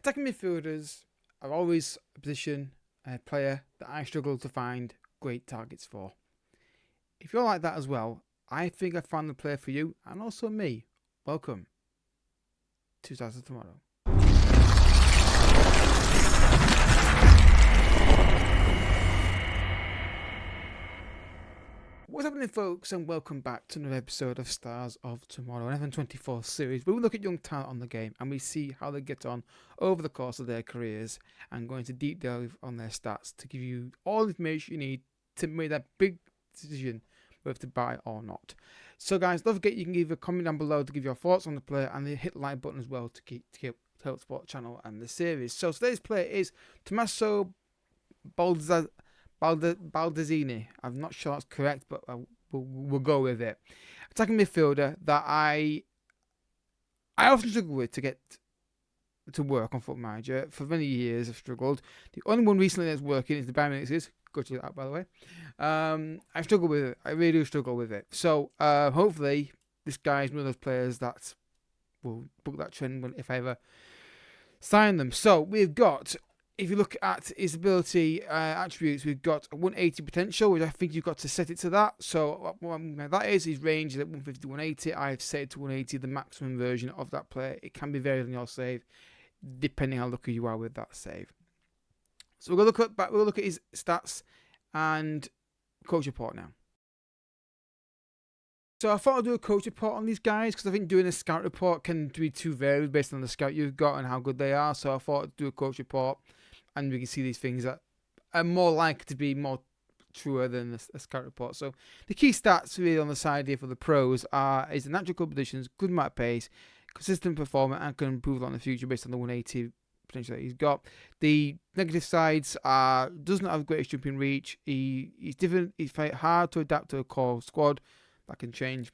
Attacking midfielders are always a position, a player that I struggle to find great targets for. If you're like that as well, I think I found the player for you and also me. Welcome to Stars of Tomorrow. What's happening, folks, and welcome back to another episode of Stars of Tomorrow, an FM24 series where we look at young talent on the game and we see how they get on over the course of their careers and go into deep dive on their stats to give you all the information you need to make that big decision whether to buy or not. So, guys, don't forget you can leave a comment down below to give your thoughts on the player and hit the like button as well to help support the channel and the series. So, today's player is Tommaso Baldanzi. I'm not sure that's correct, but we'll go with it. Attacking midfielder that I often struggle with to get to work on Football Manager. For many years I've struggled. The only one recently that's working is the Bayern Munich. Go to that, by the way. I struggle with it. I really do struggle with it. So hopefully this guy is one of those players that will book that trend if I ever sign them. So we've got, if you look at his ability attributes, we've got a 180 potential, which I think you've got to set it to that. So what that is, his range is at 150 to 180. I've set it to 180, the maximum version of that player. It can be varied on your save, depending how lucky you are with that save. So we'll look at his stats and coach report now. So I thought I'd do a coach report on these guys because I think doing a scout report can be too varied based on the scout you've got and how good they are. So I thought I'd do a coach report and we can see these things that are more likely to be more truer than a scout report. So the key stats really on the side here for the pros is the natural good positions, good mark pace, consistent performance, and can improve on the future based on the 180 potential that he's got. The negative sides are doesn't have great jumping reach. He's different. He's very hard to adapt to a core squad. That can change.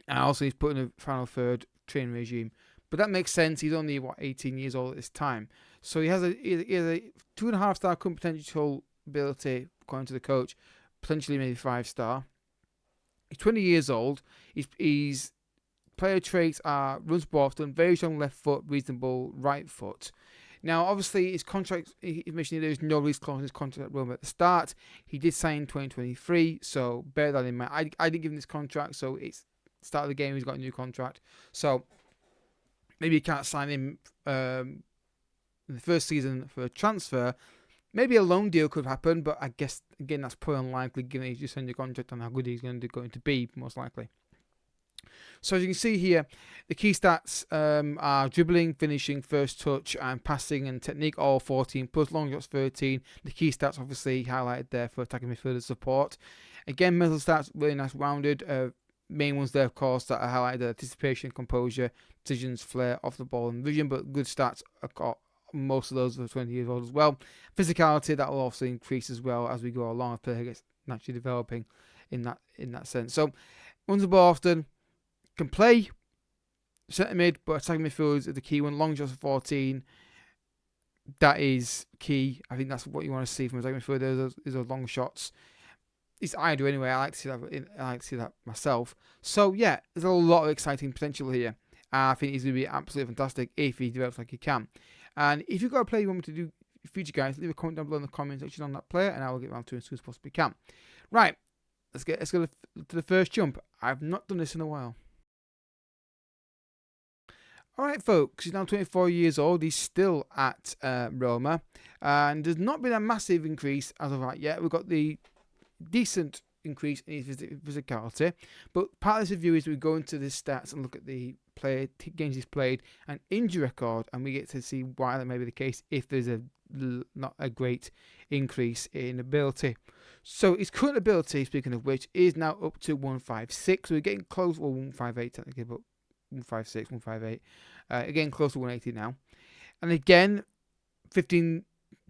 And also he's put in a final third training regime. But that makes sense. He's only 18 years old at this time. So he has a 2.5 star current potential ability according to the coach. Potentially maybe 5 star. He's 20 years old. He's player traits are runs ball often, very strong left foot, reasonable right foot. Now, obviously, his contract, he mentioned there is no release clause in his contract at Rome at the start. He did sign in 2023, so bear that in mind. I didn't give him this contract, so it's start of the game, he's got a new contract. So maybe you can't sign him in the first season for a transfer. Maybe a loan deal could happen, but I guess, again, that's probably unlikely given he's just signed a contract and how good he's going to be, most likely. So as you can see here, the key stats are dribbling, finishing, first touch, and passing and technique, all 14 plus, long shots 13. The key stats obviously highlighted there for attacking midfielder support. Again, mental stats really nice, rounded. Main ones there, of course, that are highlighted: anticipation, composure, decisions, flair, off the ball, and vision. But good stats, most of those are 20 years old as well. Physicality, that will also increase as well as we go along. A player gets naturally developing in that sense. So runs the ball often. Can play centre mid, but attacking midfield is the key one. Long shots 14. That is key. I think that's what you want to see from attacking midfield. Is those long shots. It's I do anyway. I like to see that. I like to see that myself. So yeah, there's a lot of exciting potential here. I think he's going to be absolutely fantastic if he develops like he can. And if you've got a player you want me to do future, guys, leave a comment down below in the comment section on that player, and I will get around to it as soon as possibly can. Right, let's go to the first jump. I've not done this in a while. Alright, folks, he's now 24 years old. He's still at Roma. And there's not been a massive increase as of right yet. We've got the decent increase in his physicality. But part of this review is we go into the stats and look at the games he's played and injury record. And we get to see why that may be the case if there's not a great increase in ability. So his current ability, speaking of which, is now up to 156. So we're getting close, or 158 technically, but 156, 158. Again, close to 180 now. And again, 15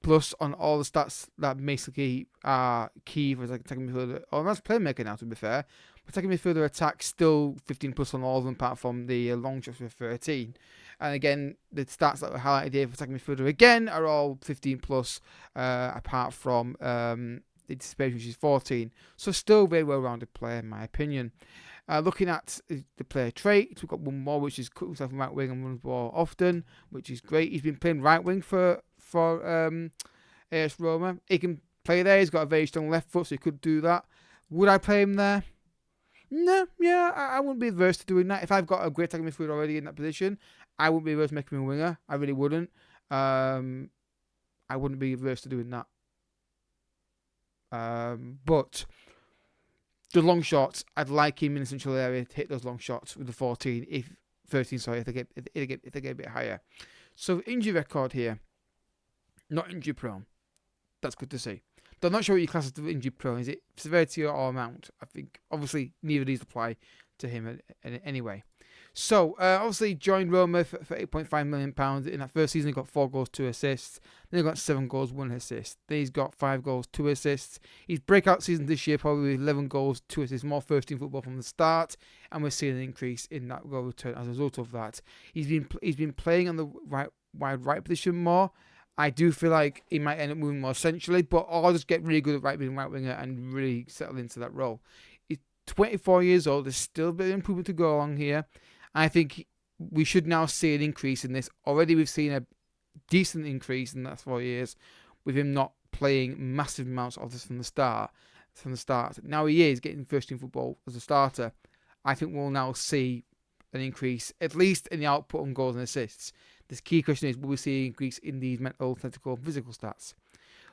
plus on all the stats that basically are key for attacking midfielder. Or that's playmaker now, to be fair. But attacking midfielder attack still 15 plus on all of them, apart from the long shots with 13. And again, the stats that were highlighted here for attacking midfielder again are all 15 plus, apart from the anticipation, which is 14. So still very well-rounded player, in my opinion. Looking at the player traits, we've got one more, which is cut himself from right wing and runs ball often, which is great. He's been playing right wing for AS Roma. He can play there. He's got a very strong left foot, so he could do that. Would I play him there? No, yeah, I wouldn't be averse to doing that. If I've got a great attacking midfielder already in that position, I wouldn't be averse to making him a winger. I really wouldn't. I wouldn't be averse to doing that. But the long shots, I'd like him in the central area to hit those long shots with the 13, if they get a bit higher. So injury record here, not injury prone. That's good to see. Though I'm not sure what your class is injury prone. Is it severity or amount? I think obviously neither of these apply to him anyway. So obviously joined Roma for £8.5 million in that first season. He got 4 goals, 2 assists. Then he got 7 goals, 1 assist. Then he's got 5 goals, 2 assists. His breakout season this year probably 11 goals, 2 assists, more first team football from the start, and we're seeing an increase in that goal return as a result of that. He's been playing on the wide right position more. I do feel like he might end up moving more centrally, but I'll just get really good at right winger and really settle into that role. He's 24 years old. There's still a bit of improvement to go along here. I think we should now see an increase in this. Already we've seen a decent increase in the last 4 years with him not playing massive amounts of this from the start. Now he is getting first team football as a starter. I think we'll now see an increase, at least in the output on goals and assists. The key question is, will we see an increase in these mental, tactical, and physical stats?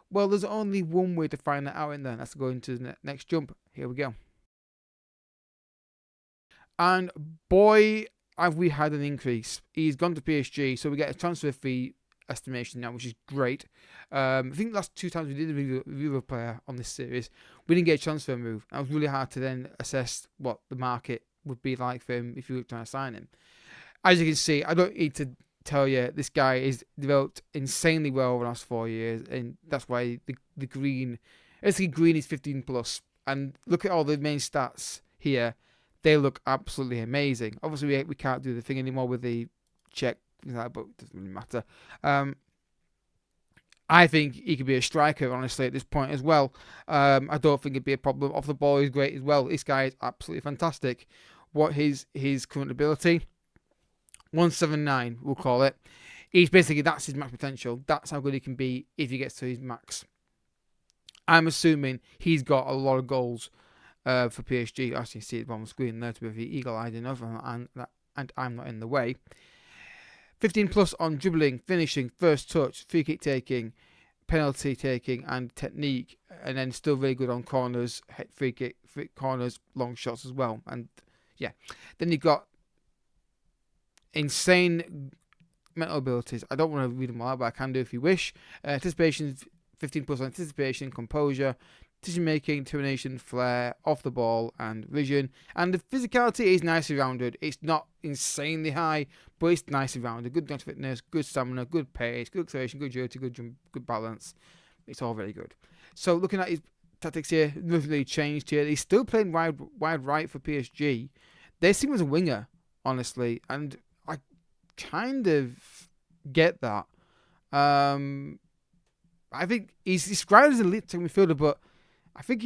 Well, there's only one way to find that out in there, and that's to go into the next jump. Here we go. And boy, have we had an increase. He's gone to PSG, so we get a transfer fee estimation now, which is great. I think the last 2 times we did a review of a player on this series, we didn't get a transfer move. It was really hard to then assess what the market would be like for him if you were trying to sign him. As you can see, I don't need to tell you, this guy is developed insanely well over the last 4 years, and that's why the green, basically green is 15 plus. And look at all the main stats here. They look absolutely amazing. Obviously, we can't do the thing anymore with the check, but it doesn't really matter. I think he could be a striker, honestly, at this point as well. I don't think it'd be a problem. Off the ball, he's great as well. This guy is absolutely fantastic. What his current ability? 179, we'll call it. That's his max potential. That's how good he can be if he gets to his max. I'm assuming he's got a lot of goals for PSG. As you see it on the screen there, to be eagle-eyed enough, and I'm not in the way. 15 plus on dribbling, finishing, first touch, free kick taking, penalty taking, and technique, and then still very good on corners, free corners, long shots as well. And yeah, then you got insane mental abilities. I don't want to read them all out, but I can do if you wish. Anticipation, 15 plus on anticipation, composure, decision making, determination, flair, off the ball, and vision. And the physicality is nicely rounded. It's not insanely high, but it's nicely rounded. Good mental fitness, good stamina, good pace, good acceleration, good agility, good jump, good balance. It's all very good. So looking at his tactics here, nothing really changed here. He's still playing wide right for PSG. They see him as a winger, honestly, and I kind of get that. I think he's described as a elite midfielder, but I think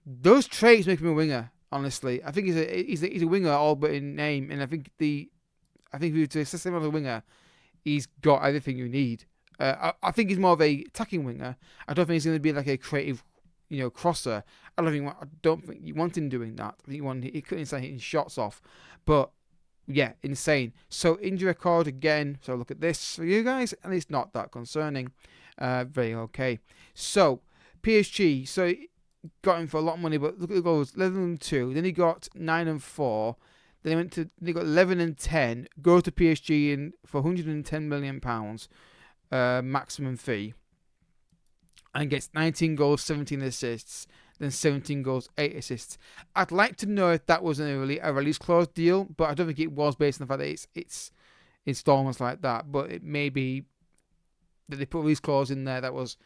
those traits make him a winger. Honestly, I think he's a winger all but in name, and I think if you were to assess him as a winger, he's got everything you need. I think he's more of a attacking winger. I don't think he's going to be like a creative, crosser. I don't think you want him doing that. I think he couldn't start hitting shots off, but yeah, insane. So injury record again. So look at this for you guys, and it's not that concerning. Very okay. So PSG. So got him for a lot of money, but look at the goals: 11-2. Then he got 9-4. Then they got 11-10. Go to PSG for £110 million maximum fee, and gets 19 goals, 17 assists. Then 17 goals, 8 assists. I'd like to know if that was a release clause deal, but I don't think it was based on the fact that it's installments like that. But it may be that they put a release clause in there that was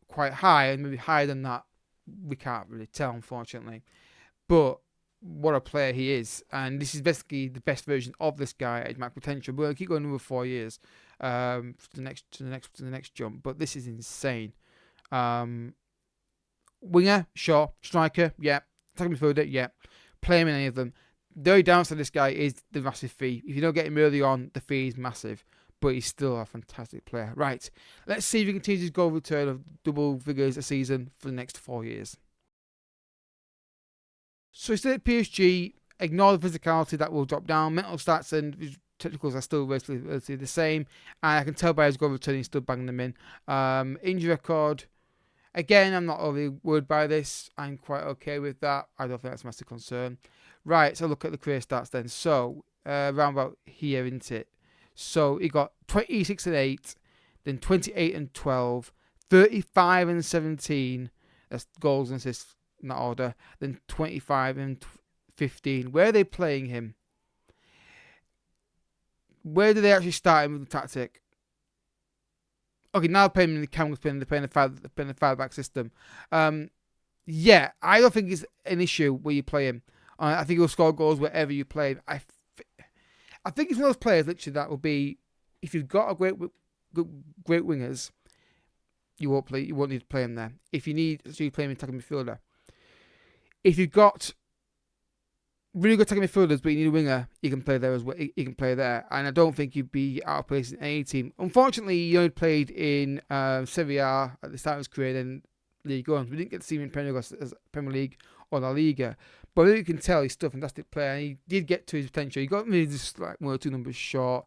quite high, and maybe higher than that. We can't really tell, unfortunately. But what a player he is, and this is basically the best version of this guy at max potential. We're gonna keep going another 4 years to the next jump. But this is insane. Winger, sure. Striker, yeah. attacking midfielder, yeah. Play him in any of them. The only downside of this guy is the massive fee. If you don't get him early on, the fee is massive. But he's still a fantastic player. Right, let's see if he continues his goal return of double figures a season for the next 4 years. So he's still at PSG. Ignore the physicality, that will drop down. Mental stats and technicals are still relatively the same. And I can tell by his goal return, he's still banging them in. Injury record. Again, I'm not overly worried by this. I'm quite okay with that. I don't think that's a massive concern. Right, so look at the career stats then. So, round about here, isn't it? So, he got 26 and 8, then 28 and 12, 35 and 17. That's goals and assists in that order. Then 25 and 15. Where are they playing him? Where do they actually start him with the tactic? Okay, now they're playing him in the Cameron's playing the five-back system. Yeah, I don't think it's an issue where you play him. I think he'll score goals wherever you play him. I think it's one of those players, literally, that will be, if you've got a great wingers, you won't need to play him there. If you need, so you play him in attacking midfielder. If you've got really good attacking midfielders, but you need a winger, you can play there as well. You can play there, and I don't think you'd be out of place in any team. Unfortunately, he only played in Serie A at the start of his career, then League One. We didn't get to see him in Premier League or La Liga, but you can tell he's still a fantastic player. And he did get to his potential. He got maybe just like 1 or 2 numbers short.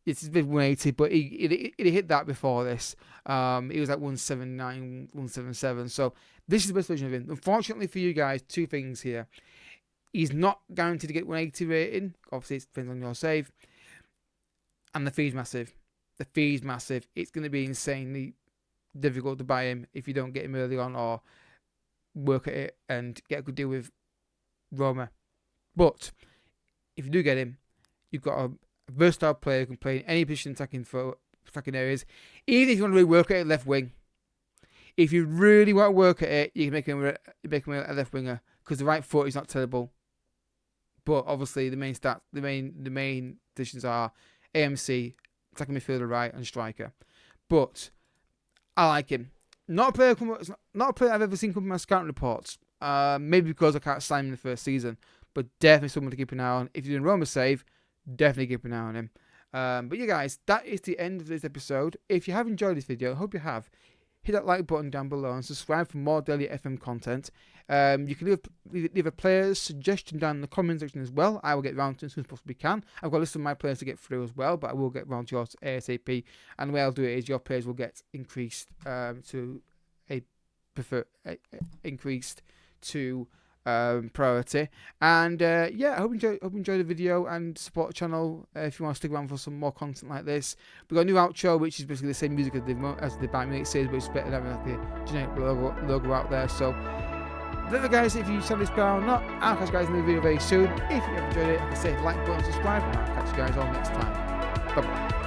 It's a bit 180, but he hit that before this. He was like 179, 177. So this is the best version of him. Unfortunately for you guys, 2 things here. He's not guaranteed to get 180 rating. Obviously, it depends on your save. And the fee's massive. The fee's massive. It's going to be insanely difficult to buy him if you don't get him early on or work at it and get a good deal with Roma. But if you do get him, you've got a versatile player who can play in any position attacking areas. Even if you want to really work at it left wing. If you really want to work at it, you can make him a left winger because the right foot is not terrible. But obviously the main positions are AMC, attacking midfielder right, and striker. But I like him. Not a player I've ever seen come from my scouting reports. Maybe because I can't sign him in the first season, but definitely someone to keep an eye on. If you're doing Roma save, definitely keep an eye on him. But yeah, guys, that is the end of this episode. If you have enjoyed this video, I hope you have. Hit that like button down below and subscribe for more daily FM content. You can leave a player's suggestion down in the comment section as well. I will get round to it as soon as possibly can. I've got a list of my players to get through as well, but I will get round to yours ASAP. And the way I'll do it is your players will get increased to priority. And yeah, I hope you enjoy the video and support the channel if you want to stick around for some more content like this. We've got a new outro, which is basically the same music as the Bayern Munich series, but it's better than having like the generic logo out there. So, don't know, guys, if you saw this bell or not. I'll catch you guys in the video very soon. If you have enjoyed it, like I say, like button, subscribe, and I'll catch you guys all next time. Bye bye.